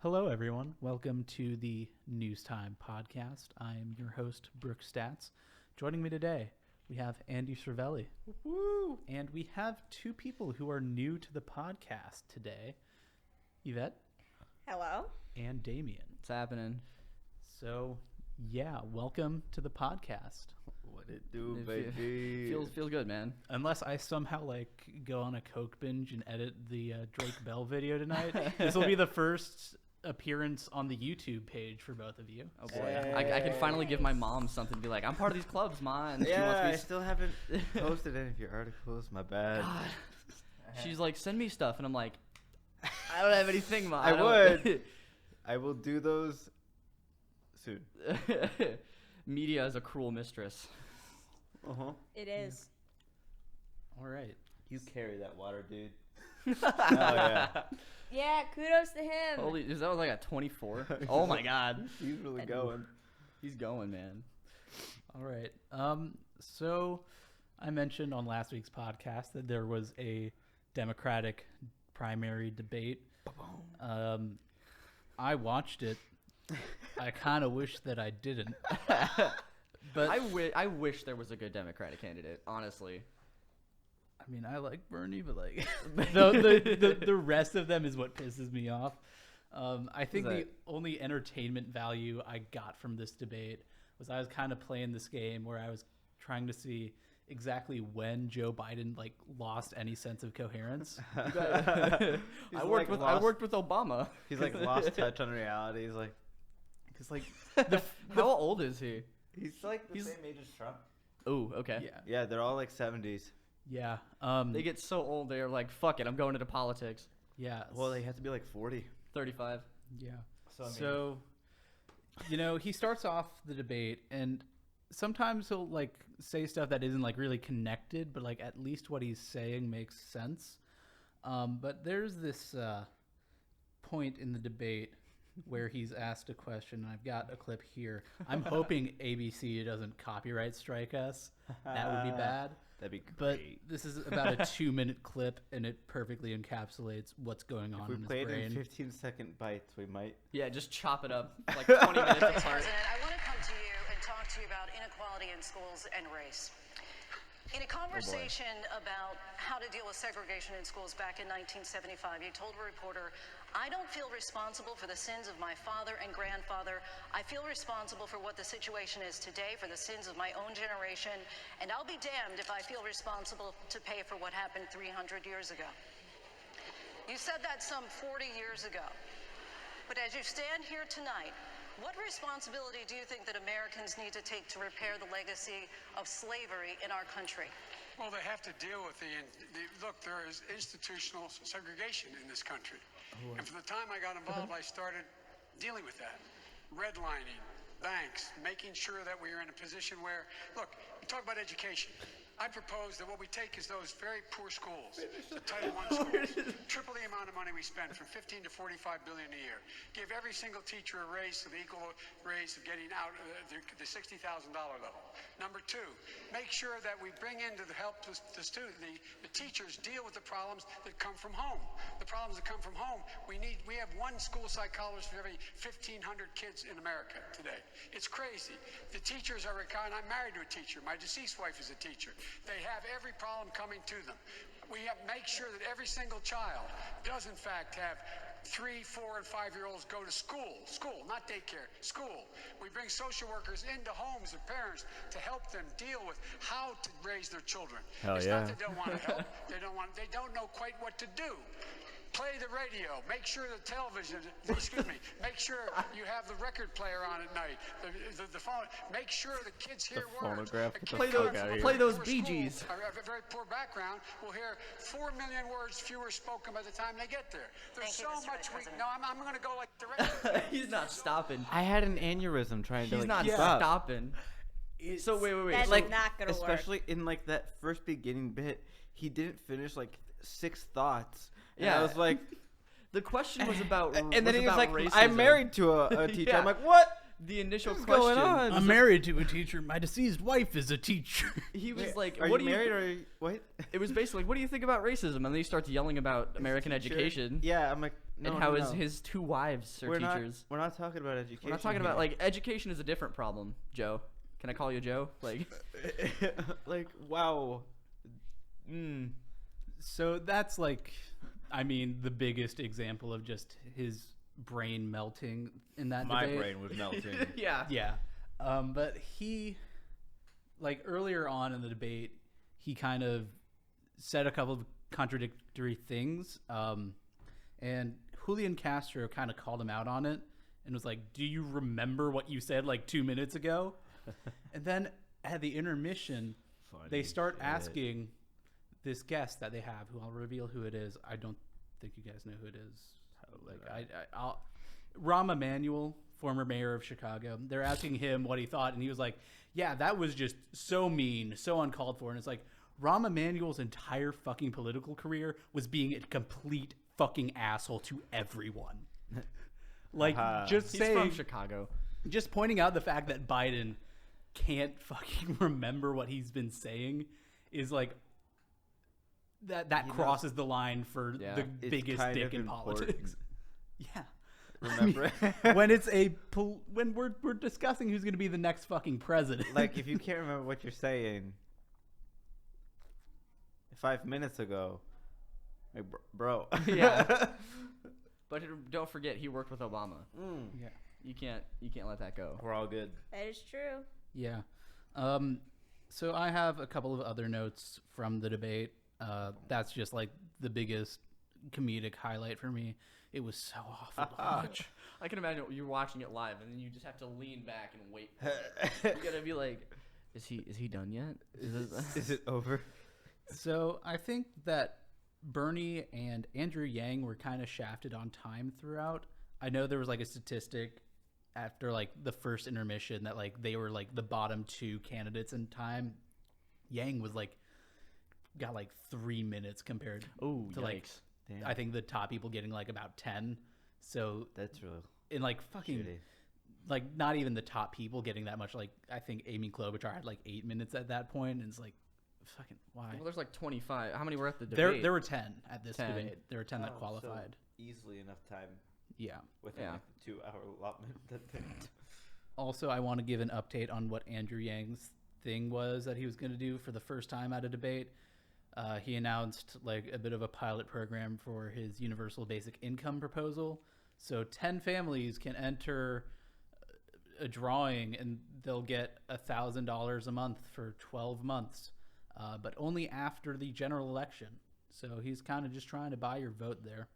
Hello, everyone. Welcome to the Newstime Podcast. I am your host, Brooke Stats. Joining me today, we have Andy Cervelli. Woo! And we have two people who are new to the podcast today, Yvette. Hello. And Damien. What's happening? So, yeah, welcome to the podcast. What it do, baby? Feels good, man. Unless I somehow go on a Coke binge and edit the Drake Bell video tonight, this will be the first appearance on the YouTube page for both of you. Oh boy, I can finally give my mom something to be like, I'm part of these clubs, Ma. And I still haven't posted any of your articles. My bad. God. She's like, send me stuff, and I'm like, I don't have anything, Ma. I would. I will do those soon. Media is a cruel mistress. It is. All right. You carry that water, dude. Oh yeah. Yeah, kudos to him. Holy, that was like a 24. Oh my God. He's really going. He's going, man. All right. So I mentioned on last week's podcast that there was a Democratic primary debate. I watched it. I kind of wish that I didn't. But I wish there was a good Democratic candidate, honestly. I mean, I like Bernie, but the rest of them is what pisses me off. I think the only entertainment value I got from this debate was I was kind of playing this game where I was trying to see exactly when Joe Biden lost any sense of coherence. I worked with Obama. He's lost touch on reality. He's like, because how old is he? He's the same age as Trump. Oh, okay. Yeah, they're all 70s. Yeah. They get so old, they're like, fuck it, I'm going into politics. Yeah. Well, they have to be 40. 35. Yeah. So, he starts off the debate, and sometimes he'll say stuff that isn't really connected, but at least what he's saying makes sense. But there's this point in the debate where he's asked a question, and I've got a clip here. I'm hoping ABC doesn't copyright strike us. That would be bad. That'd be great. But this is about a 2-minute clip, and it perfectly encapsulates what's going on in his brain. If we played in 15-second bites, we might. Yeah, just chop it up 20 minutes apart. President, I want to come to you and talk to you about inequality in schools and race. In a conversation about how to deal with segregation in schools back in 1975, you told a reporter, I don't feel responsible for the sins of my father and grandfather. I feel responsible for what the situation is today, for the sins of my own generation, and I'll be damned if I feel responsible to pay for what happened 300 years ago. You said that some 40 years ago. But as you stand here tonight, what responsibility do you think that Americans need to take to repair the legacy of slavery in our country? Well, they have to deal with look, there is institutional segregation in this country. And from the time I got involved, I started dealing with that. Redlining, banks, making sure that we are in a position where, look, you talk about education. I propose that what we take is those very poor schools, the Title I schools, triple the amount of money we spend, from 15 to 45 billion a year. Give every single teacher a raise, the equal raise of getting out the $60,000 level. Number two, make sure that we bring in to help the teachers deal with the problems that come from home. The problems that come from home, we have one school psychologist for every 1,500 kids in America today. It's crazy. The teachers are I'm married to a teacher. My deceased wife is a teacher. They have every problem coming to them. We have to make sure that every single child does in fact have 3, 4, and 5-year-olds go to school, not daycare, school. We bring social workers into homes of parents to help them deal with how to raise their children. It's not that they don't want to help. They don't know quite what to do. Play the radio. Make sure the television, make sure you have the record player on at night. The phone. Make sure the kids hear words. Play those Bee Gees. A very poor background will hear 4 million words fewer spoken by the time they get there. There's so much weak. No, I'm going to go directly. He's not stopping. I had an aneurysm trying to He's not stop. stopping. So wait. That's not gonna work. Especially in that first beginning bit, he didn't finish 6 thoughts. And Yeah, I was like, the question was about. and then he was like, racism. I'm married to a teacher. Yeah. I'm like, what? The initial What's question. going on? I'm married to a teacher. My deceased wife is a teacher. He was like, Are "What you do married or are you, what?" It was basically, "What do you think about racism?" And then he starts yelling about American education. Yeah, I'm like, No, and how no. his 2 wives are teachers. We're not talking about education. We're not talking here. about like education is a different problem, Joe. Can I call you Joe? Like, like wow. So that's like, I mean, the biggest example of just his brain melting in that My debate. brain was melting. yeah. Yeah. But he, like earlier on in the debate, he kind of said a couple of contradictory things. And Julian Castro kind of called him out on it and was like, do you remember what you said like 2 minutes ago? And then at the intermission, they start asking this guest that they have, who I'll reveal who it is. I don't think you guys know who it is. I'll Rahm Emanuel, former mayor of Chicago. They're asking him what he thought, and he was like, yeah, that was just so mean, so uncalled for. And it's like, Rahm Emanuel's entire fucking political career was being a complete fucking asshole to everyone. Like, just He's saying, from Chicago. just pointing out the fact that Biden can't fucking remember what he's been saying is like, that crosses the line for the It's biggest kind dick of in important. politics. Yeah. Remember? When it's when we're discussing who's going to be the next fucking president. Like, if you can't remember what you're saying 5 minutes ago, like, bro. Yeah. But don't forget, he worked with Obama. Yeah. You can't let that go. We're all good. That is true. Yeah. So I have a couple of other notes from the debate. That's just like the biggest comedic highlight for me. It was so awful to watch. I can imagine you're watching it live, and then you just have to lean back and wait. You gotta be like, is he done yet? Is it over? So I think that Bernie and Andrew Yang were kind of shafted on time throughout. I know there was like a statistic after like the first intermission that like they were like the bottom 2 candidates in time. Yang was like got like 3 minutes compared to like Damn. I think the top people getting like about 10. So That's real. in like fucking Shitty. like not even the top people getting that much. Like I think Amy Klobuchar had like 8 minutes at that point, and it's like fucking why? Well, there's like 25. How many were at the debate? There were 10 at this 10. debate. There were 10 that Oh, qualified. so easily enough time Yeah. within Yeah. like the 2-hour allotment. Also, I want to give an update on what Andrew Yang's thing was that he was going to do for the first time at a debate. He announced like a bit of a pilot program for his universal basic income proposal. So 10 families can enter a drawing and they'll get $1,000 a month for 12 months, but only after the general election. So he's kind of just trying to buy your vote there.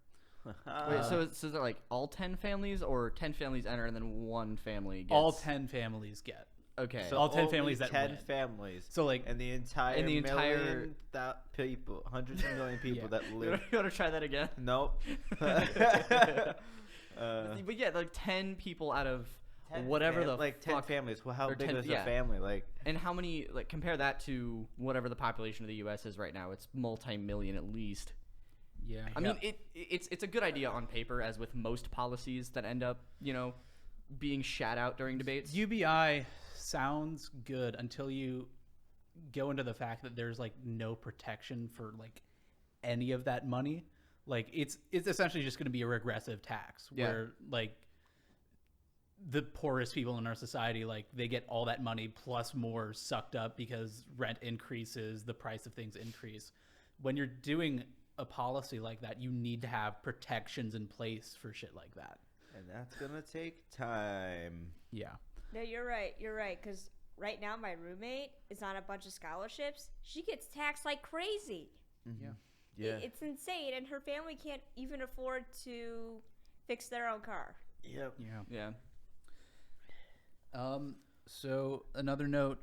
Wait, so is it like all 10 families, or 10 families enter and then one family gets? All 10 families get. Okay. So all 10 only families that 10 win. families. So like And the entire million people, hundreds of million people that you live. want to try that again? Nope. But yeah, like 10 people out of 10 whatever the like 10 fuck. families. Well, how or big 10 is yeah. a family? Like, And how many? Like compare that to whatever the population of the U.S. is right now. It's multi-million at least. Yeah. I mean, it's a good idea on paper, as with most policies that end up, being shat out during debates. UBI sounds good until you go into the fact that there's like no protection for like any of that money. Like it's essentially just going to be a regressive tax where like the poorest people in our society, like they get all that money plus more sucked up because rent increases, the price of things increase. When you're doing a policy like that, you need to have protections in place for shit like that. and that's gonna take time. Yeah. No, you're right. You're right. Because right now my roommate is on a bunch of scholarships. She gets taxed like crazy. Yeah. Yeah. It's insane. And her family can't even afford to fix their own car. Yep. Yeah. Yeah. So another note,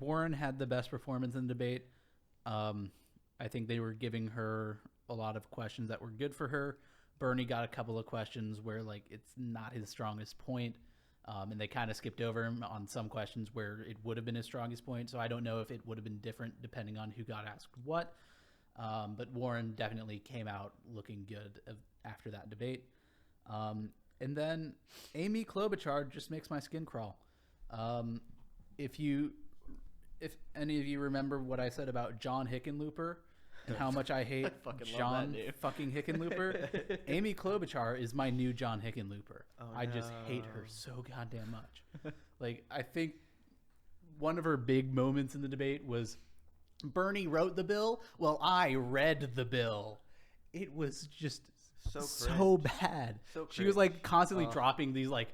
Warren had the best performance in the debate. I think they were giving her a lot of questions that were good for her. Bernie got a couple of questions where like it's not his strongest point. And they kind of skipped over him on some questions where it would have been his strongest point. So I don't know if it would have been different depending on who got asked what. But Warren definitely came out looking good after that debate. And then Amy Klobuchar just makes my skin crawl. If any of you remember what I said about John Hickenlooper and how much I hate fucking love that John name. fucking Hickenlooper. Amy Klobuchar is my new John Hickenlooper. I just hate her so goddamn much. Like, I think one of her big moments in the debate was Bernie wrote the bill. Well, I read the bill. It was just so bad. She was like constantly dropping these like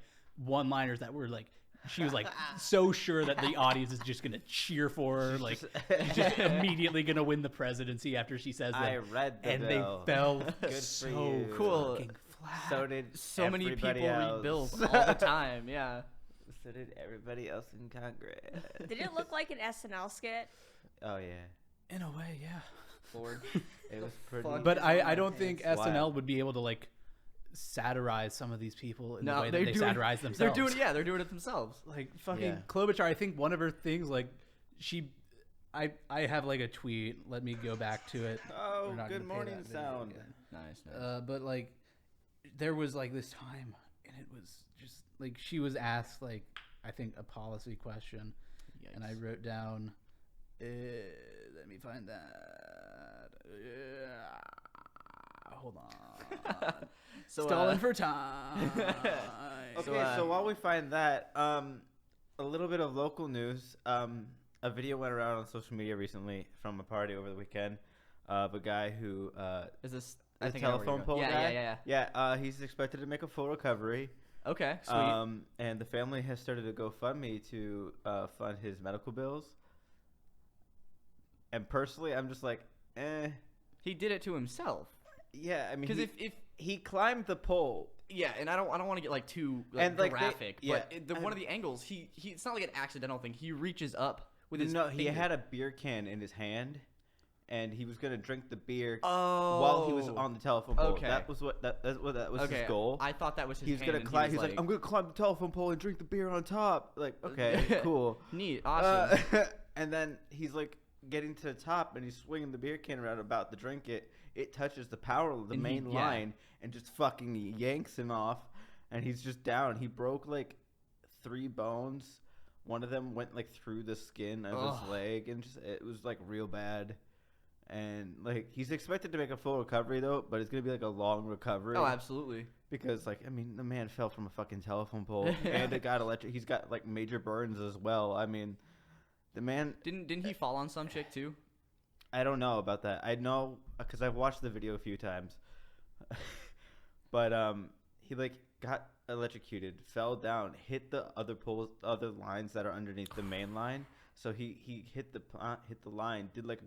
one-liners that were like, she was like so sure that the audience is just gonna cheer for her, like just immediately gonna win the presidency after she says that. I read the and bill. they fell Good for so you. Cool. fucking flat. So did So many people everybody read else. bills all the time. Yeah. So did everybody else in Congress. Did it look like an SNL skit? Oh yeah, In a way, yeah. Lord. it was pretty. But I don't think It's SNL wild. would be able to like satirize some of the people in the No, way that they're they doing, satirize they're themselves. doing. Yeah, they're doing it themselves. Like fucking Yeah. Klobuchar, I think one of her things, like I have like a tweet. Let me go back to it. Oh, We're not good gonna play morning that video sound. again. Nice. But like, there was like this time, and it was just like she was asked like I think a policy question, and I wrote down. Let me find that. Hold on. So, Stalling for time. Okay, so while we find that, a little bit of local news. A video went around on social media recently from a party over the weekend of a guy who is this a I think I know where telephone you're pole going. guy. Yeah. He's expected to make a full recovery. Okay. Sweet. And the family has started a GoFundMe to fund his medical bills. And personally, I'm just like, He did it to himself. yeah. I mean, Because if he climbed the pole. yeah, and I don't want to get like too And, like, they- graphic, yeah, but one of the angles, he it's not like an accidental thing. He reaches up with his No, he finger. had a beer can in his hand, and he was gonna drink the beer Oh. while he was on the telephone pole. Okay. That was that was okay. his goal. I thought that was his He was hand, gonna and climb. He He's was like, I'm gonna climb the telephone pole and drink the beer on top. Like, okay, cool. neat, awesome. And then he's like getting to the top, and he's swinging the beer can around, about to drink it. It touches the power of the And main yeah. line and just fucking yanks him off, and he's just down. He broke like 3 bones. One of them went like through the skin of his leg, and just it was like real bad. And like he's expected to make a full recovery though, but it's gonna be like a long recovery. Oh, absolutely. Because like I mean, the man fell from a fucking telephone pole, and it got electric. He's got like major burns as well. I mean, the man. Didn't he fall on some chick too? I don't know about that. I know because I've watched the video a few times. But he like got electrocuted, fell down, hit the other poles, other lines that are underneath the main line. So he hit the line, did like a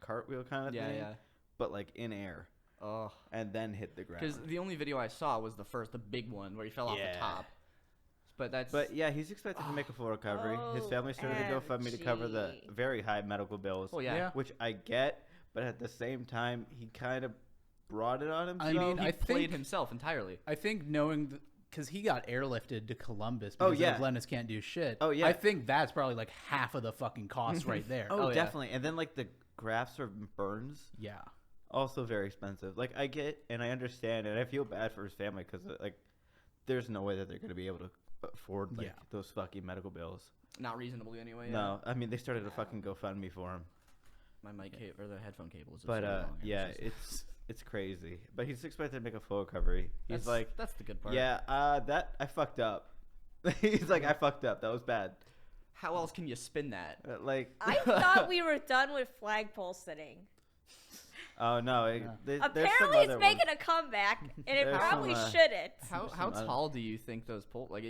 cartwheel kind of Yeah, thing, yeah. but like in air, Oh, and then hit the ground. because the only video I saw was the big one where he fell off Yeah. the top. But But yeah, he's expected to make a full recovery. His family started to GoFundMe to cover the OMG. very high medical bills. Oh, yeah. Which I get, but at the same time, he kind of brought it on himself. I mean, he I played think- himself entirely. I think knowing because he got airlifted to Columbus Oh, because yeah. Lennis can't do shit. Oh, yeah. I think that's probably like half of the fucking cost right there. Oh, yeah. definitely. And then like the grafts or burns, Yeah. also very expensive. Like I get and I understand, and I feel bad for his family because like there's no way that they're gonna be able to afford like Yeah. those fucking medical bills. Not reasonably anyway. No, I mean they started a fucking GoFundMe for him. My mic cable or the headphone cable is. But so long. yeah, it's crazy. But he's expected to make a full recovery. He's like, that's the good part. yeah, that I fucked up. He's like, I fucked up. That was bad. How else can you spin that? Like, I thought we were done with flagpole sitting. oh no, there's some Apparently, it's other making ones. a comeback, and it There's probably some, shouldn't. How some other- tall do you think those poles? Like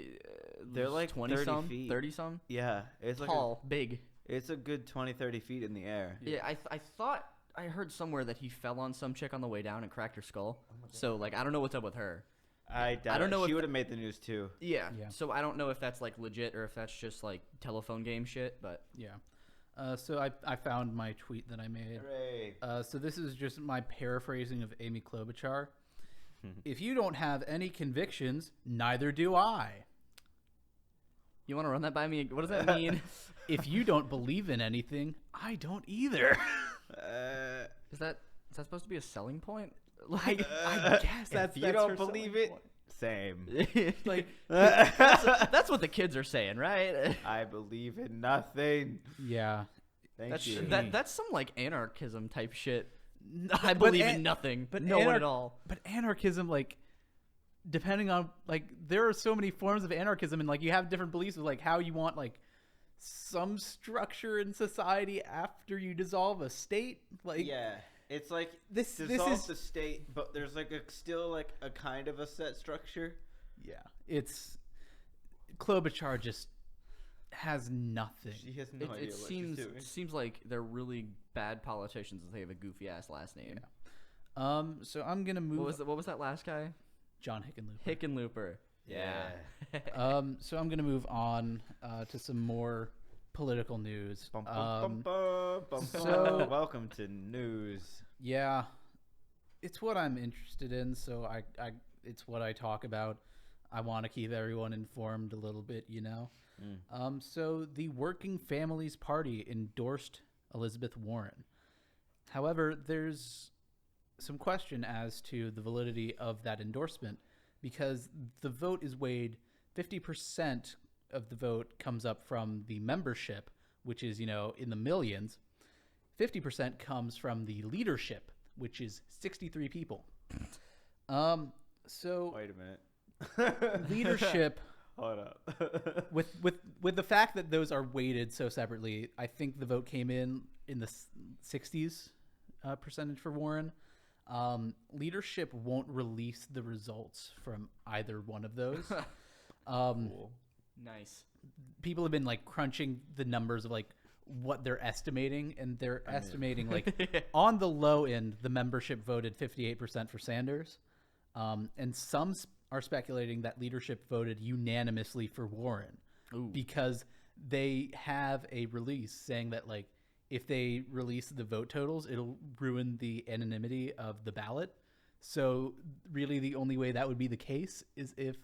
They're like 20 30 some, feet. 30 some. Yeah, it's like Tall, big. it's a good 20-30 feet in the air. Yeah, I thought I heard somewhere that he fell on some chick on the way down and cracked her skull. So like I don't know what's up with her. I doubt don't know she if would have made the news too. Yeah. Yeah. So I don't know if that's like legit or if that's just like telephone game shit. But Yeah. So I found my tweet that I made. Hooray. So this is just my paraphrasing of Amy Klobuchar. If you don't have any convictions, neither do I. you want to run that by me? What does that mean? If you don't believe in anything, I don't either. Is that supposed to be a selling point? Like I guess If you don't believe it, same. like that's what the kids are saying, right? I believe in nothing. Yeah. Thank you. That's some like anarchism type shit. I But believe in nothing, but no one at all. But anarchism, like, depending on, like, there are so many forms of anarchism, and like you have different beliefs of like how you want like some structure in society after you dissolve a state. Like, Yeah, it's like This dissolve is the state, but there's like still like a kind of a set structure. yeah, it's Klobuchar just has nothing. She has no idea It what she's doing. seems like they're really bad politicians if they have a goofy ass last name. So I'm gonna move. What was that last guy? John Hickenlooper. Hickenlooper. Yeah. So I'm gonna move on to some more political news. Bum, bum, bum, bum, bum, so- bum. Welcome to news. Yeah, it's what I'm interested in, so I it's what I talk about. I want to keep everyone informed a little bit, you know. So the Working Families Party endorsed Elizabeth Warren. However, there's some question as to the validity of that endorsement because the vote is weighed 50% of the vote comes up from the membership, which is, you know, in the millions. 50% comes from the leadership, which is 63 people. So Wait a minute. leadership Hold up. with the fact that those are weighted so separately, I think the vote came in the 60s percentage for Warren. Leadership won't release the results from either one of those. Cool. Nice. People have been like crunching the numbers of like what they're estimating, and they're estimating like on the low end, the membership voted 58% for Sanders, and some are speculating that leadership voted unanimously for Warren because they have a release saying that like if they release the vote totals, it'll ruin the anonymity of the ballot. So really the only way that would be the case is if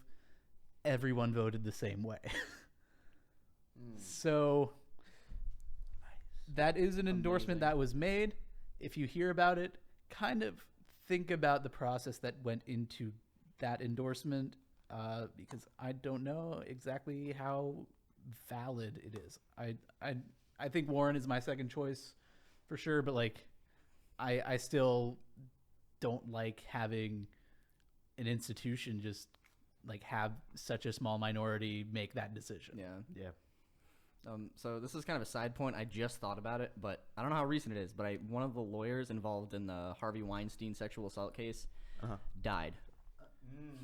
everyone voted the same way. So that is an endorsement that was made. If you hear about it, kind of think about the process that went into that endorsement, because I don't know exactly how valid it is. I think Warren is my second choice for sure, but like I still don't like having an institution just like have such a small minority make that decision. Yeah. So this is kind of a side point. I just thought about it, but I don't know how recent it is. But one of the lawyers involved in the Harvey Weinstein sexual assault case died.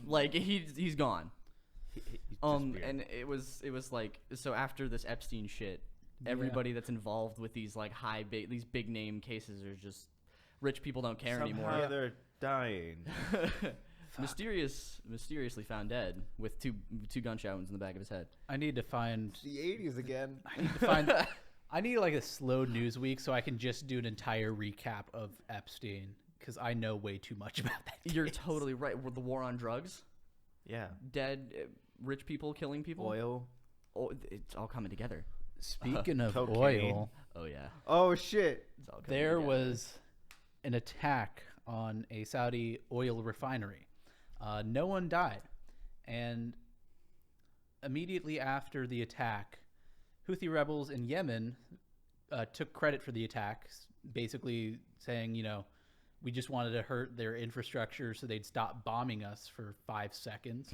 Like he's gone. And it was like, so after this Epstein shit, everybody that's involved with these like these big name cases are just rich people don't care anymore. Somehow they're dying. Mysteriously found dead with two gunshot wounds in the back of his head. I need to find The 80s again. I need like a slow news week so I can just do an entire recap of Epstein because I know way too much about that case. You're totally right. The war on drugs, Yeah. dead, rich people killing people. Oil. Oh, it's all coming together. Speaking of Cocaine. oil, Oh yeah, Oh shit. it's all coming there together. was an attack on a Saudi oil refinery. No one died. And immediately after the attack, Houthi rebels in Yemen took credit for the attack, basically saying, you know, we just wanted to hurt their infrastructure so they'd stop bombing us for 5 seconds.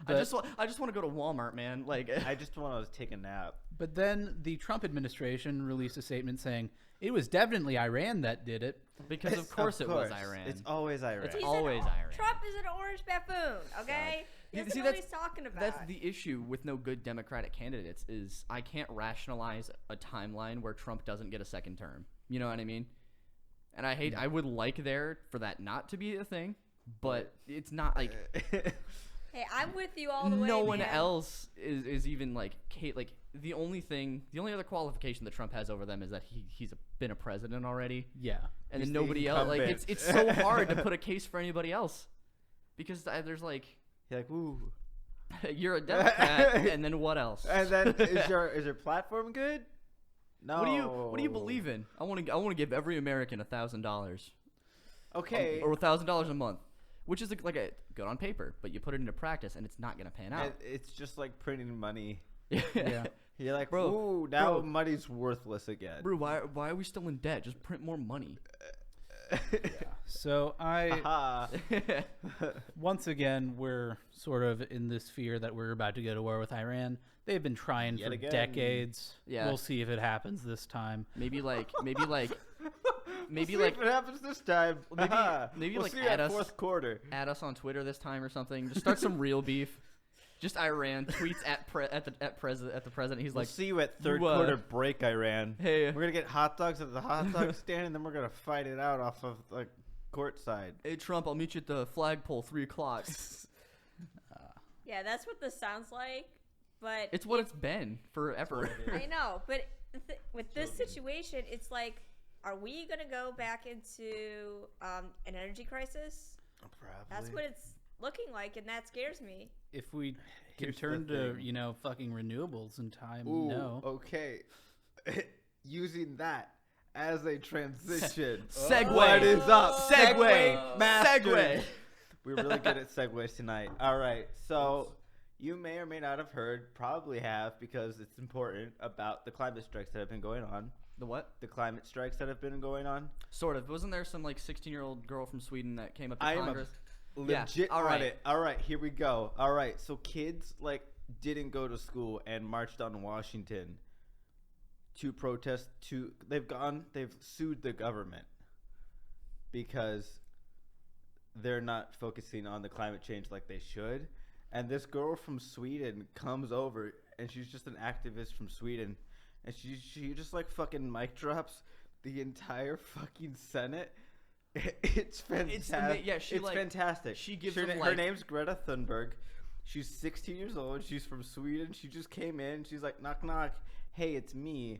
I just want to go to Walmart, man. Like I just want to take a nap. But then the Trump administration released a statement saying it was definitely Iran that did it. because of course it was Iran. It's always Iran. It's He's always an, Iran. Trump is an orange buffoon, okay? He doesn't See, know what he's talking about. That's the issue with no good Democratic candidates is I can't rationalize a timeline where Trump doesn't get a second term. You know what I mean? And I would like there for that not to be a thing, but it's not like Hey, I'm with you all the way. no one man. else is even like the only other qualification that Trump has over them is that he's been a president already. Yeah. And He's then the nobody else, like incumbent. it's so hard to put a case for anybody else because there's like You're like, woo. you're a Democrat, and then what else? And then is your platform good? No. What do you believe in? I want to give every American $1,000, Okay. or $1,000 a month, which is like a good on paper, but you put it into practice and it's not gonna pan out. It's just like printing money. Yeah. You're like, Bro, ooh, now bro. money's worthless again. Bro, why are we still in debt? Just print more money. So Aha. once again, we're sort of in this fear that we're about to go to war with Iran. They've been trying Yet for again. decades. Yeah. We'll see if it happens this time. Maybe like We'll see if it happens this time. maybe we'll like see add at us- fourth quarter. add us on Twitter this time or something. Just start some real beef. Just Iran tweets at the president. He's We'll like, see you at third "You, quarter break, Iran. Hey. We're gonna get hot dogs at the hot dog stand, and then we're gonna fight it out off of the court side. "Hey Trump, I'll meet you at the flagpole 3:00." Yeah, that's what this sounds like. But It's what it's been forever. I know, but with this situation, it's like, are we gonna go back into an energy crisis? Probably. That's what it's looking like, and that scares me. If we can Here's the turn to, thing. fucking renewables in time, Ooh, no. okay. Using that as a transition. Segue. What is up? Segue. Master. Segue. We're really good at segues tonight. All right. So you may or may not have heard, probably have, because it's important, about the climate strikes that have been going on. The what? The climate strikes that have been going on. Sort of. Wasn't there some like 16-year-old girl from Sweden that came up to I am Congress? legit all on right. it. All right, here we go. All right, so kids didn't go to school and marched on Washington to protest. They've sued the government because they're not focusing on the climate change like they should. And this girl from Sweden comes over, and she's just an activist from Sweden, and she just fucking mic drops the entire fucking Senate. It's fantastic. yeah, she, it's like, fantastic. she gives her, them, her like- name's Greta Thunberg. She's 16 years old. She's from Sweden. She just came in. She's like, knock knock. Hey, it's me.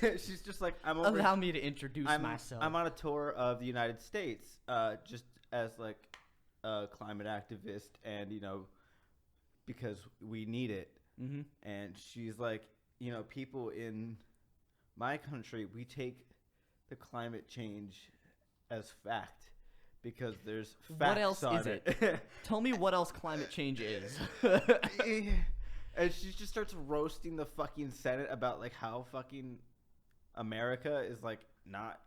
She's just like, I'm over. Allow me to introduce myself. I'm on a tour of the United States, just as a climate activist, and because we need it. Mm-hmm. And she's like, people in my country, we take the climate change as fact because there's facts What else on is it? Tell me what else climate change is. And she just starts roasting the fucking Senate about how fucking America is not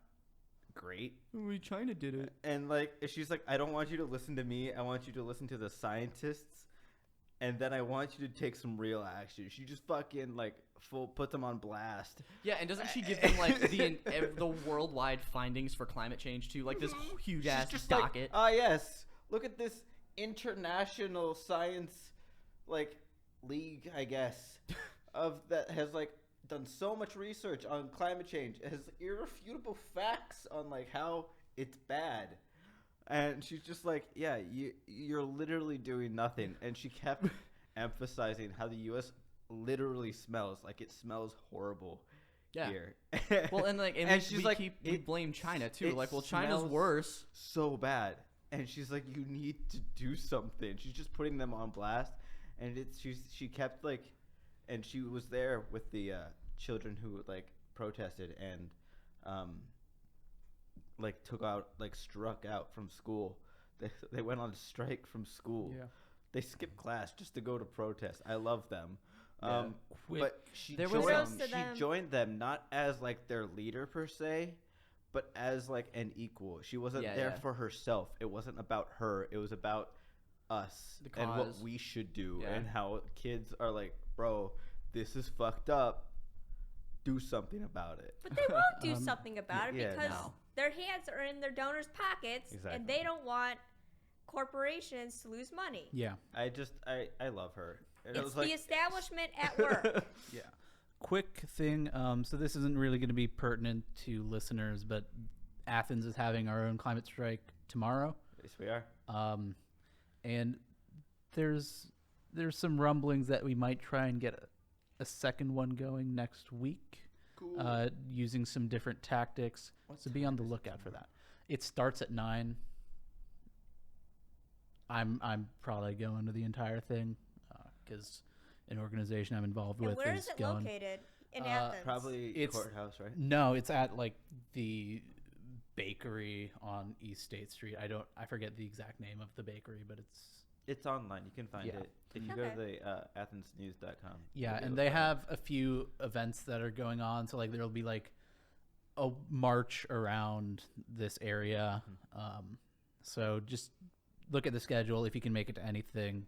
great. China did it. And she's like, I don't want you to listen to me. I want you to listen to the scientists. And then I want you to take some real action. She just fucking put them on blast. Yeah, and doesn't she give them the worldwide findings for climate change too? This huge ass She's just docket. Yes, look at this international science league, I guess, that has done so much research on climate change. It has irrefutable facts on how it's bad. And she's just yeah, you're literally doing nothing. And she kept emphasizing how the U.S. literally smells. It smells horrible here. Well, and And she's we blame China too. it China's smells worse. so bad. And she's like, you need to do something. She's just putting them on blast. And she kept and she was there with the children who protested and struck out from school. They went on strike from school. Yeah. They skipped class just to go to protest. I love them. But she There joined, was, Kudos to she them. joined them not as their leader per se, but as an equal. She wasn't there for herself. It wasn't about her. It was about us The and what cause. we should do Yeah. and how kids are bro, this is fucked up. Do something about it. But they won't do something about it yeah, because no. their hands are in their donors' pockets, Exactly. and they don't want corporations to lose money. Yeah. I love her. And it It's was the establishment at work. Yeah. Quick thing. So this isn't really going to be pertinent to listeners, but Athens is having our own climate strike tomorrow. Yes, we are. And there's some rumblings that we might try and get a second one going next week, using some different tactics. So be on the lookout for that. It starts at 9. I'm probably going to the entire thing because an organization I'm involved And with where is is it going. located? In Athens. Probably It's- courthouse, right? No, it's at the bakery on East State Street. I forget the exact name of the bakery, but It's online. You can find Yeah. it if you go to the athensnews.com. Yeah, you'll and be they able to find have a few events that are going on. So like there'll be like a march around this area. So just look at the schedule. If you can make it to anything,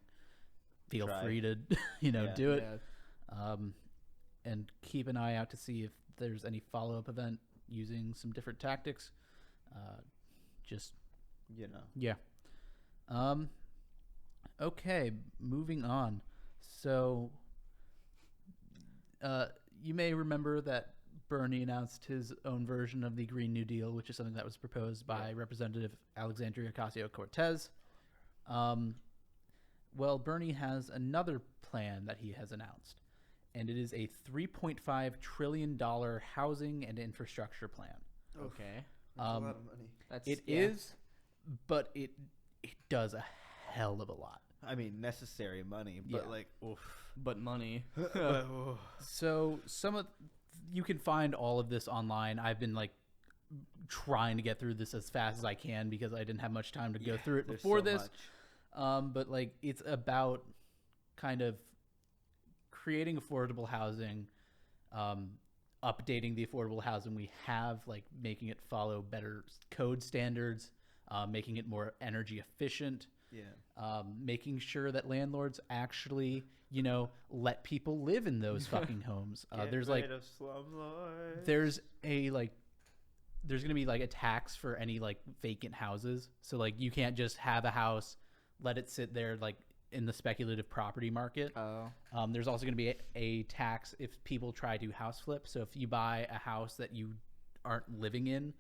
feel Try. free to Yeah. do it. Yeah. And keep an eye out to see if there's any follow-up event using some different tactics. Just yeah. Okay, moving on. So you may remember that Bernie announced his own version of the Green New Deal, which is something that was proposed by Representative Alexandria Ocasio-Cortez. Well, Bernie has another plan that he has announced, and it is a $3.5 trillion housing and infrastructure plan. Okay. That's a lot of money. That's It is, but it does a hell of a lot. I mean, necessary money, but Yeah. oof. but money. So you can find all of this online. I've been like trying to get through this as fast as I can because I didn't have much time to go through it There's before so this. much. But like it's about kind of creating affordable housing, updating the affordable housing we have, like making it follow better code standards, making it more energy efficient. Yeah. Making sure that landlords actually, let people live in those fucking homes. There's like, of slumlords. there's gonna be like a tax for any like vacant houses. So like you can't just have a house, let it sit there like in the speculative property market. Oh. There's also gonna be a tax if people try to house flip. So if you buy a house that you aren't living in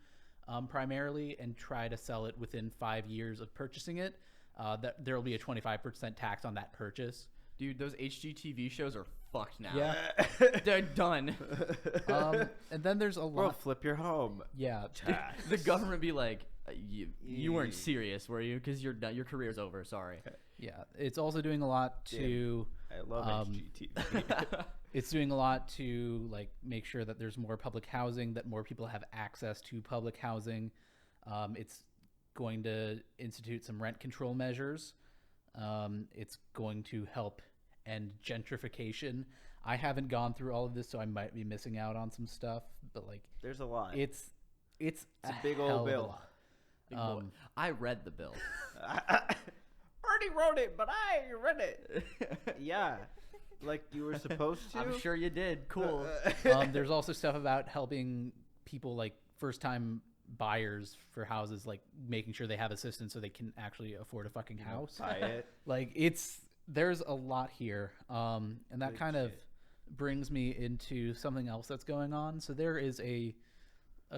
primarily and try to sell it within 5 years of purchasing it, that there will be a 25% tax on that purchase. Dude, those HGTV shows are fucked now. Yeah. They're done. And then there's a Bro, lot. flip your home. Yeah. The government be like, you weren't serious, were you? Because your career's over. Sorry. Yeah. It's also doing a lot to. I love HGTV. It's doing a lot to like make sure that there's more public housing, that more people have access to public housing. It's going to institute some rent control measures. It's going to help end gentrification. I haven't gone through all of this, so I might be missing out on some stuff. But like, There's a lot. it's a big old hell of a bill. lot. Big boy. I read the bill. Bernie wrote it, but I read it. Yeah. Like you were supposed to. I'm sure you did. Cool. There's also stuff about helping people like first-time buyers for houses, like making sure they have assistance so they can actually afford a fucking house. Buy it. Like there's a lot here, and that Good kind of shit. brings me into something else that's going on. So there is a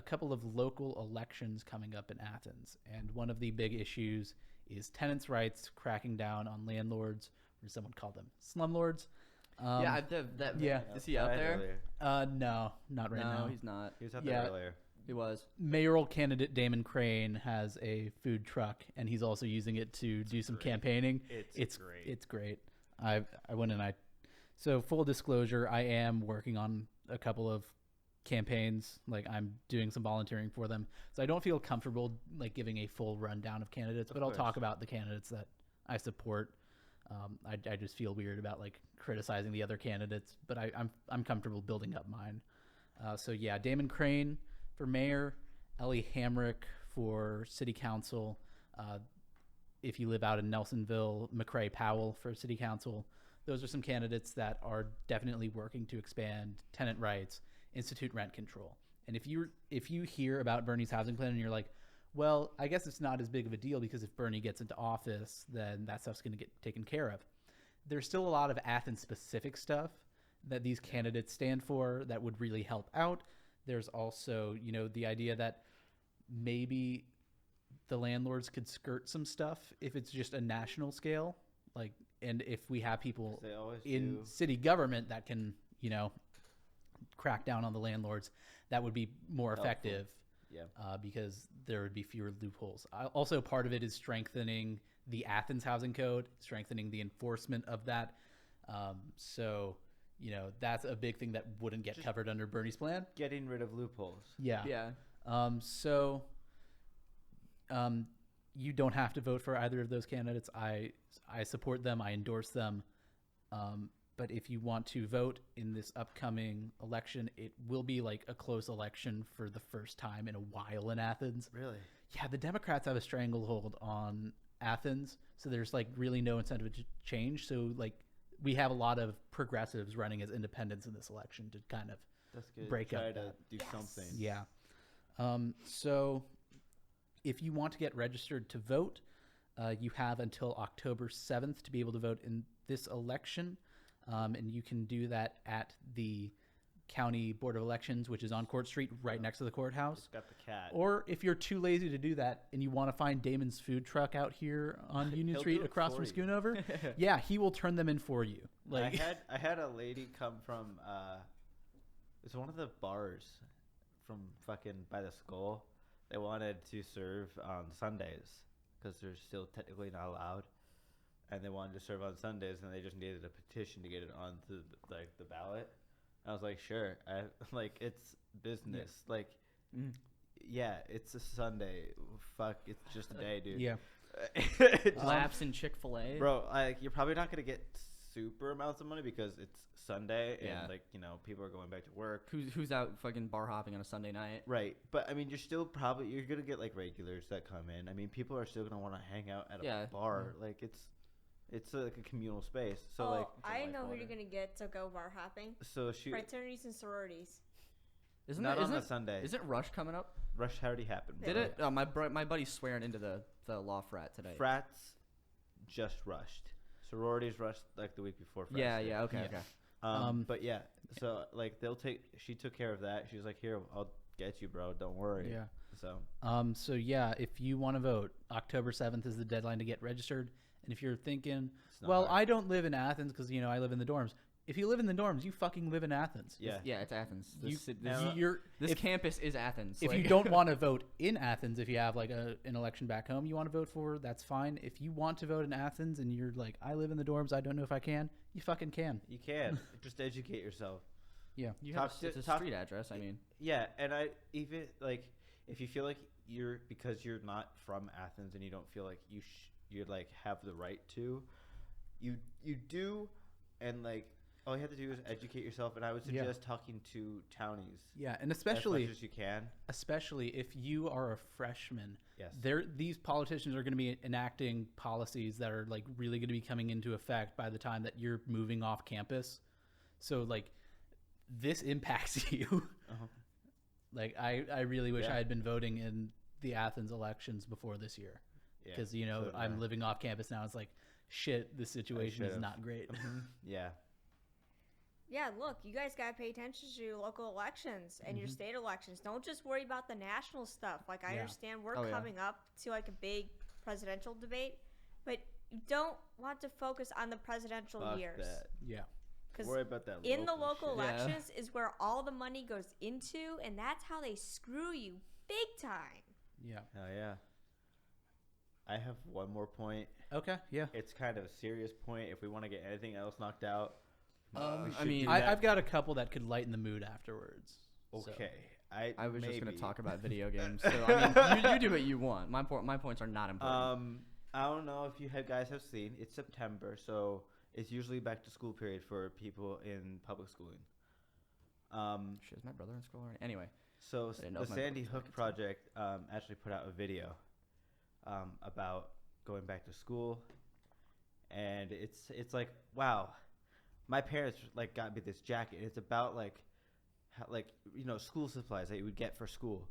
couple of local elections coming up in Athens, and one of the big issues is tenants' rights, cracking down on landlords, or someone called them slumlords. Yeah, Yeah. Is he out Died there? earlier. No, not right now. No, he's not. He was out Yeah. there earlier. He was. Mayoral candidate Damon Crane has a food truck, and he's also using it to do some campaigning. It's great. It's great. I went and so full disclosure, I am working on a couple of campaigns. Like I'm doing some volunteering for them, so I don't feel comfortable like giving a full rundown of candidates. But I'll course. talk about the candidates that I support. I just feel weird about like criticizing the other candidates, but I'm comfortable building up mine. So yeah, Damon Crane for mayor, Ellie Hamrick for city council. If you live out in Nelsonville, McCrae Powell for city council. Those are some candidates that are definitely working to expand tenant rights, institute rent control. And if you hear about Bernie's housing plan and you're like, well, I guess it's not as big of a deal because if Bernie gets into office, then that stuff's going to get taken care of. There's still a lot of Athens-specific stuff that these candidates stand for that would really help out. There's also, the idea that maybe the landlords could skirt some stuff if it's just a national scale. Like, and if we have people They always in do. city government that can, crack down on the landlords, that would be more Helpful. effective. Yeah. Because there would be fewer loopholes. Also, part of it is strengthening the Athens housing code, strengthening the enforcement of that. So, that's a big thing that wouldn't get covered under Bernie's plan. Getting rid of loopholes. Yeah. Yeah. you don't have to vote for either of those candidates. I support them. I endorse them. But if you want to vote in this upcoming election, it will be like a close election for the first time in a while in Athens. Really? Yeah, the Democrats have a stranglehold on Athens, so there's like really no incentive to change. So like we have a lot of progressives running as independents in this election to kind of That's good. break Try up to that. do something. Yeah. So if you want to get registered to vote, you have until October 7th to be able to vote in this election. And you can do that at the County Board of Elections, which is on Court Street right next to the courthouse. It's got the cat. Or if you're too lazy to do that and you want to find Damon's food truck out here on Union He'll Street do it across for from you. Schoonover, yeah, he will turn them in for you. Like I had a lady come from it's one of the bars from fucking by the Skull. They wanted to serve on Sundays because they're still technically not allowed, and they wanted to serve on Sundays, and they just needed a petition to get it onto the ballot. I was like, sure. Like, it's business. Like, yeah, it's a Sunday. Fuck, it's just a day, dude. yeah. Laps in Chick-fil-A. Bro, like, you're probably not gonna get super amounts of money because it's Sunday Yeah. and, like, you know, people are going back to work. Who's out fucking bar hopping on a Sunday night? Right, but I mean, you're gonna get like regulars that come in. I mean, people are still gonna want to hang out at a Yeah. bar. Like, it's like a communal space. So like, I know who you're gonna get to go bar hopping. so she Fraternities and sororities. Isn't not it, on isn't, a Sunday. Isn't Rush coming up? Rush already happened. Did bro. it? Oh, my buddy's swearing into the law frat today. Frats just rushed. Sororities rushed like the week before. Frats Yeah, did. yeah, okay, Yeah. okay. But yeah, so like she took care of that. She was like, here, I'll get you, bro. Don't worry. Yeah. So So yeah, if you want to vote, October 7th is the deadline to get registered. And if you're thinking, not well, hard. I don't live in Athens because, you know, I live in the dorms. If you live in the dorms, you fucking live in Athens. yeah. Yeah, it's Athens. You, This if, campus is Athens. if like- you don't want to vote in Athens, if you have like an election back home you want to vote for, that's fine. If you want to vote in Athens and you're like, I live in the dorms, I don't know if I can, you fucking can. You can just educate yourself. Yeah. you have talk it's a to- street address. I mean, Yeah, and I even like if you feel like because you're not from Athens and you don't feel like you like have the right to, you do, and like all you have to do is educate yourself. And I would suggest talking to townies. Yeah, and as especially much as you can. especially if you are a freshman. Yes. These politicians are going to be enacting policies that are like really going to be coming into effect by the time that you're moving off campus. So like this impacts you. Uh-huh. Like I really wish Yeah. I had been voting in the Athens elections before this year. Yeah, Because, you know, so did I'm I. living off campus now. It's like, shit, this situation is should've. not great. Yeah. Yeah, look, you guys gotta pay attention to your local elections and your state elections. Don't just worry about the national stuff. Like, I Yeah. understand we're Oh, yeah. coming up to like a big presidential debate, but you don't want to focus on the presidential Fuck years. that. Yeah. Because Worry about that. in the local shit. Yeah. elections is where all the money goes into, and that's how they screw you big time. Yeah. Oh yeah. I have one more point. Okay. Yeah. It's kind of a serious point. If we want to get anything else knocked out, we I should mean, do that. I've got a couple that could lighten the mood afterwards. So. Okay. I was just gonna maybe. talk about video games. So I mean, you do what you want. My points are not important. I don't know if you guys have seen. It's September, so it's usually back to school period for people in public schooling. Shit, is my brother in school already? Anyway, So didn't know the if my Sandy brother was Hook Project actually put out a video about going back to school, and it's like, wow, my parents like got me this jacket. It's about like school supplies that you would get for school,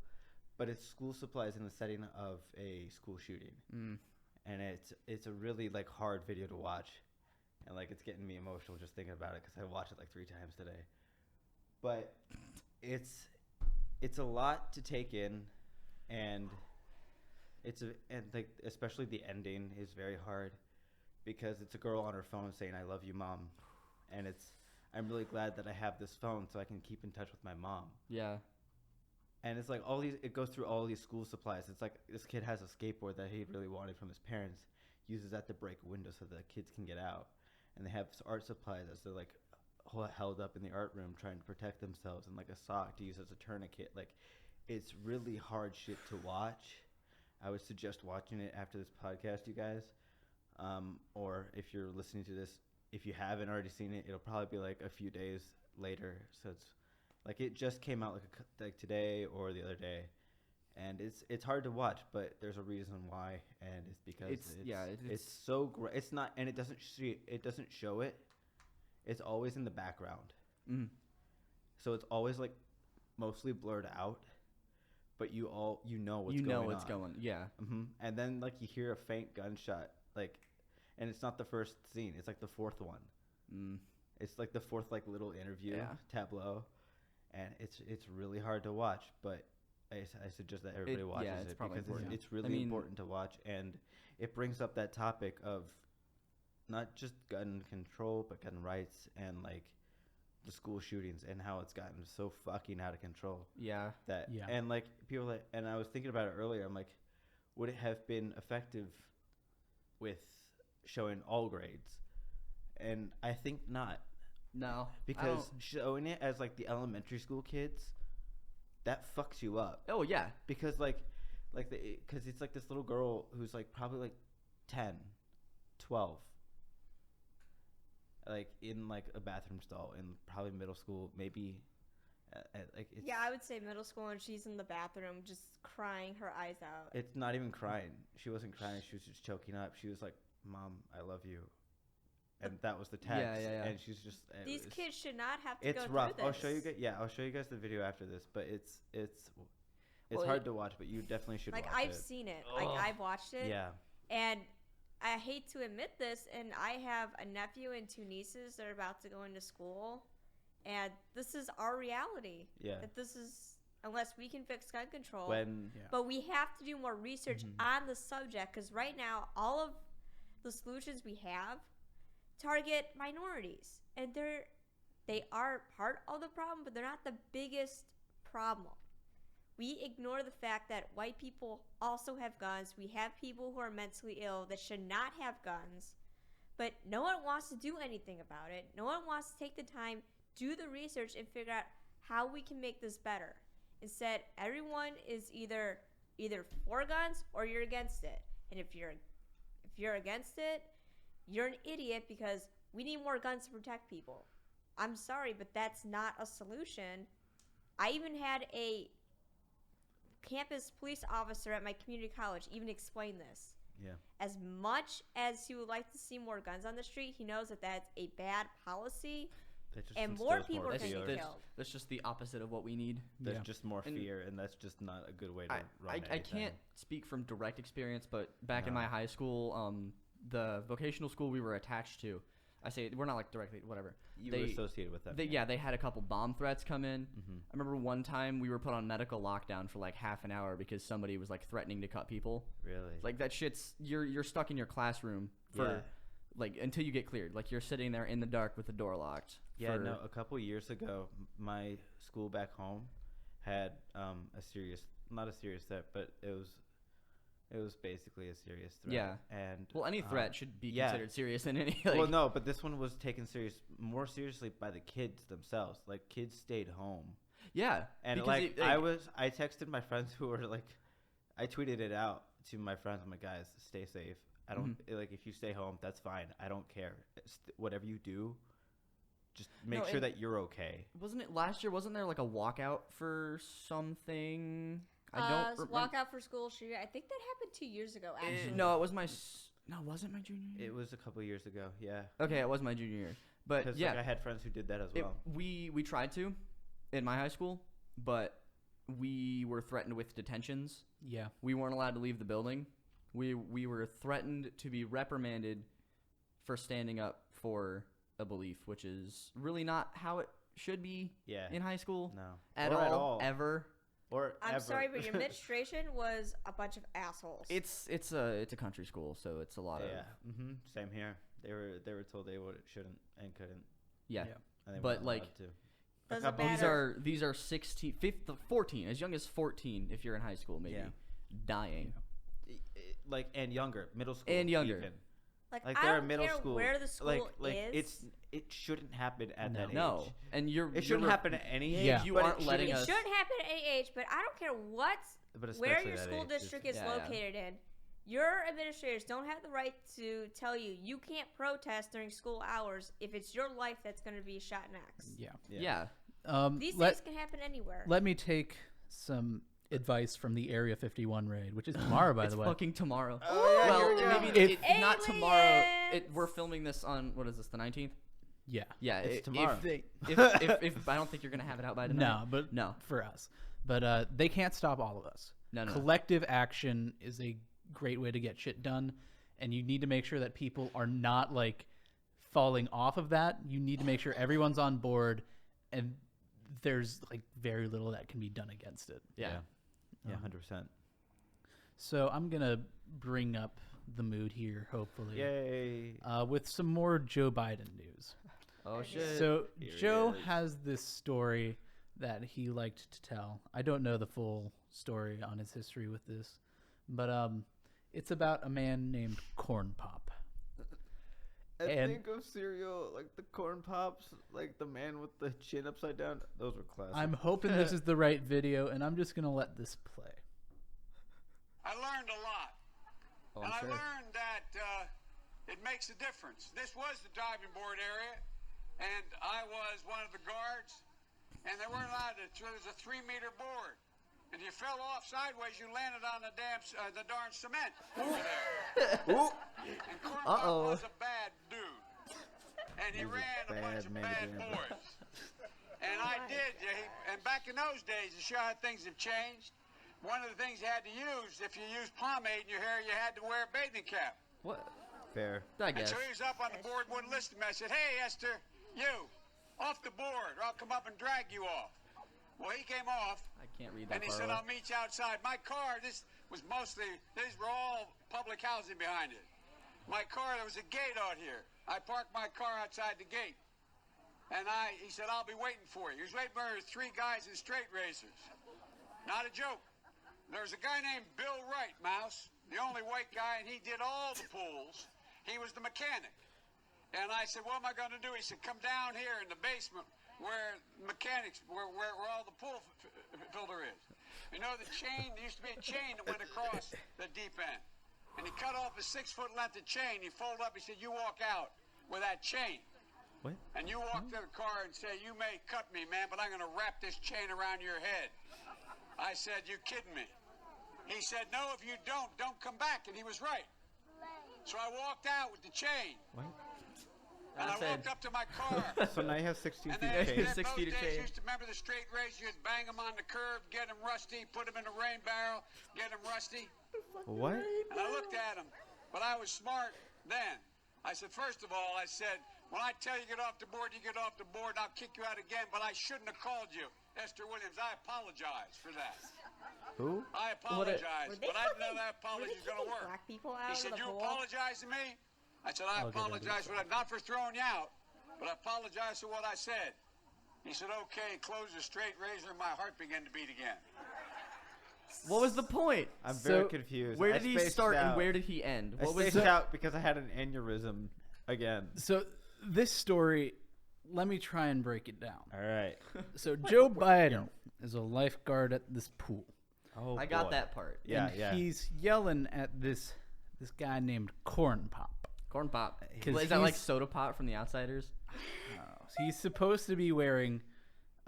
but it's school supplies in the setting of a school shooting, and it's a really like hard video to watch, and like it's getting me emotional just thinking about it because I watched it like 3 times today, but it's a lot to take in, and like especially the ending is very hard because it's a girl on her phone saying I love you, Mom, and I'm really glad that I have this phone so I can keep in touch with my mom. yeah. And it's like it goes through all these school supplies. It's like this kid has a skateboard that he really wanted from his parents, uses that to break a window so that kids can get out, and they have art supplies as they're like held up in the art room trying to protect themselves, and like a sock to use as a tourniquet. Like, it's really hard shit to watch. I would suggest watching it after this podcast, you guys. Or if you're listening to this, if you haven't already seen it, it'll probably be like a few days later. So it's like it just came out like today or the other day. And it's hard to watch, but there's a reason why, and it's because it's so great. It's not, and it doesn't show it. It's always in the background, so it's always like mostly blurred out, but you know what's going on. Yeah. And then like you hear a faint gunshot, like, and it's not the first scene. It's like the fourth one. It's like the fourth like little interview tableau, and it's really hard to watch, but I suggest that everybody watches it because it's really important to watch, and it brings up that topic of not just gun control, but gun rights and like the school shootings and how it's gotten so fucking out of control. Yeah. And like people like, and I was thinking about it earlier. I'm like, would it have been effective with showing all grades? And I think not. No, because showing it as like the elementary school kids, that fucks you up. Oh yeah, because because it's like this little girl who's like probably like 10, 12, like in like a bathroom stall in probably middle school, maybe. I would say middle school, and she's in the bathroom just crying her eyes out. It's not even crying. She wasn't crying. She was just choking up. She was like, "Mom, I love you." And that was the text. Yeah. And she's just. These kids should not have to go It's rough. through this. I'll show you guys the video after this. But it's hard to watch. But you definitely should. Like watch I've it. seen it. Like I've watched it. Yeah. And I hate to admit this, and I have a nephew and two nieces that are about to go into school, and this is our reality. Yeah. That this is, unless we can fix gun control. Yeah. But we have to do more research on the subject, because right now all of the solutions we have target minorities, and they are part of the problem, but they're not the biggest problem. We ignore the fact that white people also have guns. We have people who are mentally ill that should not have guns, but no one wants to do anything about it. No one wants to take the time, do the research, and figure out how we can make this better. Instead, everyone is either for guns or you're against it. And if you're against it, you're an idiot, because we need more guns to protect people. I'm sorry, but that's not a solution. I even had a campus police officer at my community college even explain this. Yeah. As much as he would like to see more guns on the street, he knows that that's a bad policy, and more people are going to get killed. That's just the opposite of what we need. There's just more fear, and that's just not a good way to run I can't speak from direct experience, but back in my high school, the vocational school we were attached to, I say we're not like directly, whatever. You were associated with them. They had a couple bomb threats come in. I remember one time we were put on medical lockdown for like half an hour because somebody was like threatening to cut people. Really? Like that shit's, you're stuck in your classroom for like until you get cleared. Like you're sitting there in the dark with the door locked. Yeah, no, a couple years ago, my school back home had not a serious threat, but it was basically a serious threat. Yeah. And any threat should be considered serious in any. Like, well, no, but this one was taken more seriously by the kids themselves. Like kids stayed home. Yeah. And I texted my friends who were like, I tweeted it out to my friends. I'm like, guys, stay safe. I don't like if you stay home, that's fine. I don't care. Whatever you do, just make sure that you're okay. Wasn't it last year? Wasn't there like a walkout for something? Walkout for school shooting. I think that happened 2 years ago, actually. No, it was wasn't my junior year? It was a couple years ago, yeah. Okay, it was my junior year. But like, I had friends who did that as well. We tried to in my high school, but we were threatened with detentions. Yeah. We weren't allowed to leave the building. We were threatened to be reprimanded for standing up for a belief, which is really not how it should be in high school. No. At all. Ever. I'm sorry, but your administration was a bunch of assholes. It's a country school, so it's a lot of Same here. They were told they shouldn't and couldn't. Yeah. And they but weren't like allowed to. these are 16, 14, as young as 14 if you're in high school, maybe dying. Like and younger, middle school and younger. Even. Like I don't care where the school is. It shouldn't happen at that age. No, and it shouldn't happen at any age. You aren't letting us. It shouldn't happen at any age, but I don't care what But where especially your that school age, just- district is Yeah, yeah. located in, your administrators don't have the right to tell you you can't protest during school hours if it's your life that's going to be shot next. Yeah. These things can happen anywhere. Let me take some advice from the Area 51 raid, which is tomorrow, by It's the way. fucking tomorrow. Oh, yeah, here we well, go. maybe If- not tomorrow. Aliens! We're filming this on, what is this, the 19th? Yeah. Yeah, It's tomorrow. If I don't think you're going to have it out by tonight. No, but No. for us. But they can't stop all of us. No. Collective action is a great way to get shit done, and you need to make sure that people are not like falling off of that. You need to make sure everyone's on board, and there's like very little that can be done against it. Yeah. Yeah, 100%. So I'm gonna bring up the mood here, hopefully, Yay. with some more Joe Biden news. Oh, shit. So Here he Joe is. has this story that he liked to tell. I don't know the full story on his history with this, but it's about a man named Corn Pop. I And- think of cereal like the corn pops, like the man with the chin upside down. Those were classic. I'm hoping this is the right video, and I'm just gonna let this play. I learned a lot. Oh, And I'm I sure. learned that it makes a difference. This was the diving board area, and I was one of the guards, and they weren't allowed to. There was a 3-meter board. If you fell off sideways, you landed on the the darn cement over there. And Cornpop was a bad dude, and he He's a ran a bunch bad of man to bad be in. boys. And I did. And back in those days, to show how things have changed, one of the things you had to use, if you used pomade in your hair, you had to wear a bathing cap. What? Fair. I And guess. so he was up on the board, wouldn't listen to me. I said, "Hey, Esther, you, off the board, or I'll come up and drag you off." Well, he came off, I can't read that and he far said, away. "I'll meet you outside." My car, these were all public housing behind it. My car, there was a gate out here. I parked my car outside the gate. And he said, "I'll be waiting for you." He was waiting for 3 guys in straight racers. Not a joke. There's a guy named Bill Wright, Mouse, the only white guy, and he did all the pools. He was the mechanic. And I said, "What am I going to do?" He said, "Come down here in the basement where mechanics, where all the pool filter is. You know the chain, there used to be a chain that went across the deep end. And he cut off a 6-foot length of chain. He folded up, he said, "You walk out with that chain. What? And you walk to the car and say, 'You may cut me, man, but I'm going to wrap this chain around your head.'" I said, "You kidding me?" He said, "No, if you don't come back." And he was right. So I walked out with the chain. What? And I walked up to my car. So now you have 16 And feet then of chain. 6 feet of those days, chain. used to remember the straight race. You'd bang them on the curb, get them rusty, put them in a rain barrel, get them rusty. What? And I looked at him, but I was smart then. I said, "First of all," I said, "when I tell you get off the board, you get off the board, and I'll kick you out again, but I shouldn't have called you Esther Williams. I apologize for that. Who? I Were apologize, they but I didn't know kicking- that apology were was they going to kicking work." black people out He of said, the "You pool? apologize to me?" I said, "I I'll get into apologize for that, not for throwing you out, but I apologize for what I said." He said, "Okay," closed the straight razor, and my heart began to beat again. What was the point? I'm So, very confused. Where I did he spaced start and out. where did he end? I What was spaced out because I had an aneurysm again. So this story, let me try and break it down. All right. So Joe Biden is a lifeguard at this pool. Oh, I got boy. that part. Yeah, and yeah. he's yelling at this guy named Corn Pop. Corn pop. 'Cause Is that like he's- soda pop from The Outsiders? So he's supposed to be wearing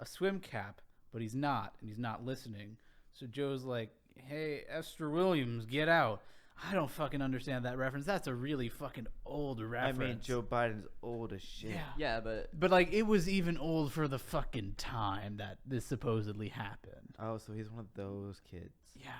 a swim cap, but he's not, and he's not listening. So Joe's like, "Hey, Esther Williams, get out." I don't fucking understand that reference. That's a really fucking old I reference. mean, Joe Biden's old as shit. Yeah. Yeah, but But like, it was even old for the fucking time that this supposedly happened. Oh, so he's one of those kids. Yeah.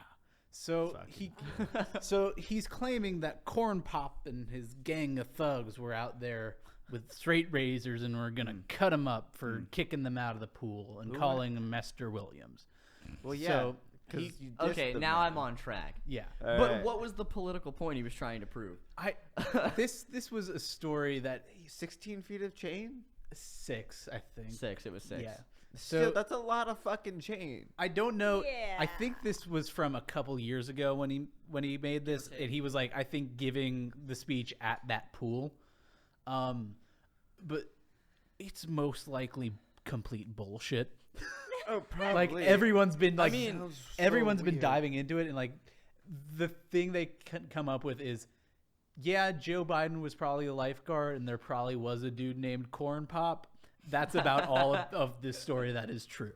So he's claiming that Corn Pop and his gang of thugs were out there with straight razors and were gonna cut him up for kicking them out of the pool and calling him Esther Williams. Well, yeah. So 'cause he- you dissed okay, the now man. I'm on track. Yeah. All But right. what was the political point he was trying to prove? This was a story that 16 feet of chain? 6, I think. 6. It was 6. Yeah. So So that's a lot of fucking chain. I don't know. Yeah. I think this was from a couple years ago when he made this, and he was like, I think, giving the speech at that pool. But it's most likely complete bullshit. Oh, probably. Like everyone's been like, Sounds so everyone's been weird. diving into it, and like the thing they come up with is, yeah, Joe Biden was probably a lifeguard, and there probably was a dude named Corn Pop. That's about all of this story that is true.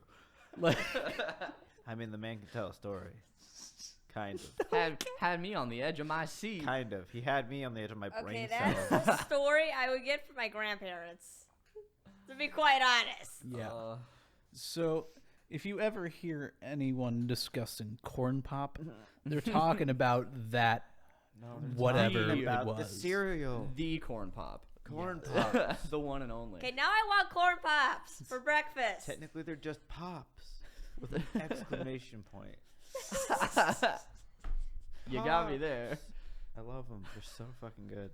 Like, I mean, the man can tell a story. Kind of. Had me on the edge of my seat. Kind of. He had me on the edge of my brain Okay, that's the story I would get from my grandparents. To be quite honest. yeah. So, if you ever hear anyone discussing Corn Pop, they're talking about that whatever it about was. the cereal. The corn pop. Corn pops. The one and only. Okay, now I want corn pops for breakfast. Technically, they're just pops with an exclamation point. You got me there. I love them. They're so fucking good.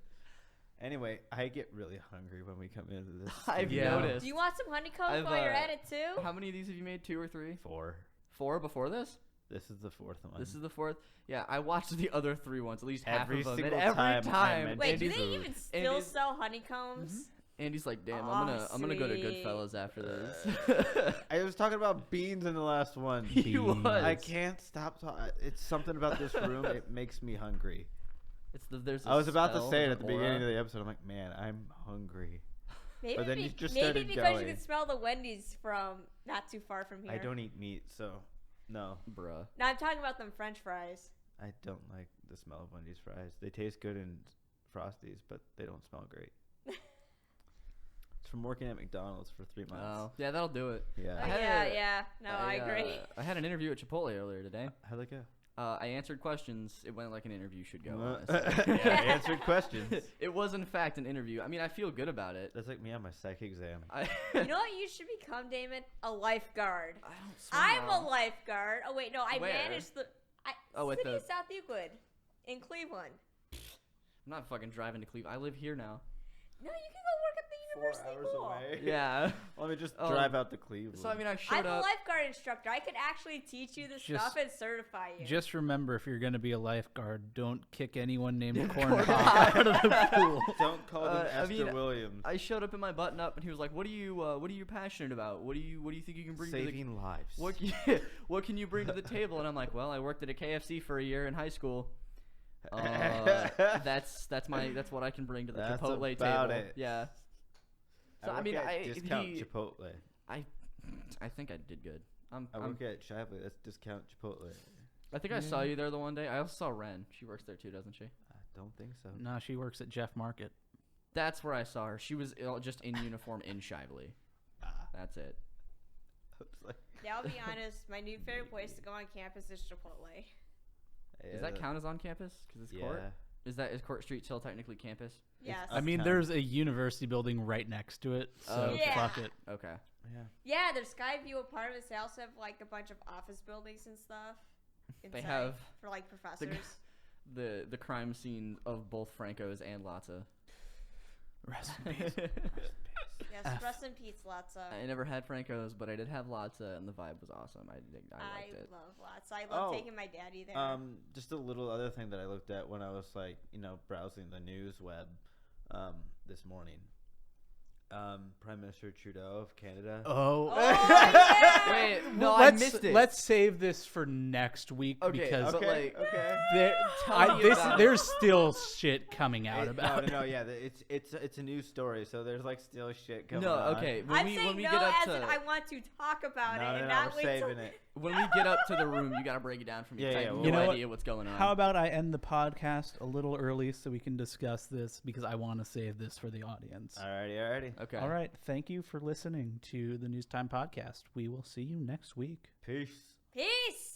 Anyway, I get really hungry when we come into this. I've Yeah. noticed. Do you want some honeycombs I've, while you're at it too? How many of these have you made? 2 or 3? 4. 4 before this? This is the 4th one. This is the 4th. Yeah, I watched the other 3 ones, at least half Every of them. single And every time I time, mention Wait, do Andy's, they even still Andy's- sell honeycombs? Andy's like, damn, Aw, I'm gonna go to sweet. Goodfellas after this. I was talking about beans in the last one. He was. I can't stop talking. It's something about this room. It makes me hungry. There's I was about to spell, say it there's at the an aura. beginning of the episode. I'm like, man, I'm hungry. Maybe, But then you just maybe started because going. you can smell the Wendy's from not too far from here. I don't eat meat, so no. Bruh. No, I'm talking about them French fries. I don't like the smell of Wendy's fries. They taste good in Frosties, but they don't smell great. It's from working at McDonald's for 3 months. Oh, yeah, that'll do it. Yeah. I had Yeah. a- No, I agree. I had an interview at Chipotle earlier today. How'd it go? I answered questions. It went like an interview should go. Yeah, Honestly. I answered questions. It was in fact an interview. I mean, I feel good about it. That's like me on my psych exam. You know what you should become, Damon? A lifeguard. I don't swim I'm well. a lifeguard. Oh wait, no, I Where? manage the at city the- of South Euclid in Cleveland. I'm not fucking driving to Cleveland. I live here now. No, you can go work at the 4 university hours pool. away. Yeah. Let me just Oh. drive out to Cleveland. So I mean, I I'm showed a up. lifeguard instructor. I could actually teach you this Just- stuff and certify you. Just remember, if you're going to be a lifeguard, don't kick anyone named Corn Pop out of the pool. Don't call them I Esther mean, Williams. I showed up in my button up, and he was like, "What are you passionate about? What do you think you can bring to the Saving lives. what can you bring to the table?" And I'm like, "Well, I worked at a KFC for a year in high school. That's what I can bring to the That's Chipotle about table." it. Yeah. So I work mean, at discount Chipotle. I think I did good. I work at Shively. That's discount Chipotle. I think I saw you there the one day. I also saw Ren. She works there too, doesn't she? I don't think so. No, she works at Jeff Market. That's where I saw her. She was just in uniform in Shively. That's it. Yeah, I'll be honest. My new favorite place to go on campus is Chipotle. Does that count as on campus? Because it's Court. Yeah. Is Court Street still technically campus? Yes. I mean, Uptown. there's a university building right next to it, so Okay. fuck it. Okay. Yeah. Yeah, there's Skyview apartments. They also have like a bunch of office buildings and stuff. They inside have for like professors. The crime scene of both Francos and Latza. Rest in peace. Yes, rest in peace, Latza. I never had Franco's, but I did have Latza, and the vibe was awesome. I liked it. love Latza. I love Oh, taking my daddy there. Just a little other thing that I looked at when I was like, browsing the news web, this morning. Prime Minister Trudeau of Canada. Oh. yeah! Wait, no, I let's, missed it. Let's save this for next week Okay, because but Okay. like, Okay. Tell me about it. there's still shit coming out about it. No, yeah, it's a news story, so there's like still shit going no, on. okay. I'm When saying we no get up as to in I want to talk about No, it and no, not we're wait till saving it. when we get up to the room, you gotta break it down for me. 'cause Yeah, I yeah, have well, no You know what? idea what's going on. How about I end the podcast a little early so we can discuss this because I want to save this for the audience. Alrighty. Okay. All right. Thank you for listening to the Newstime Podcast. We will see you next week. Peace. Peace!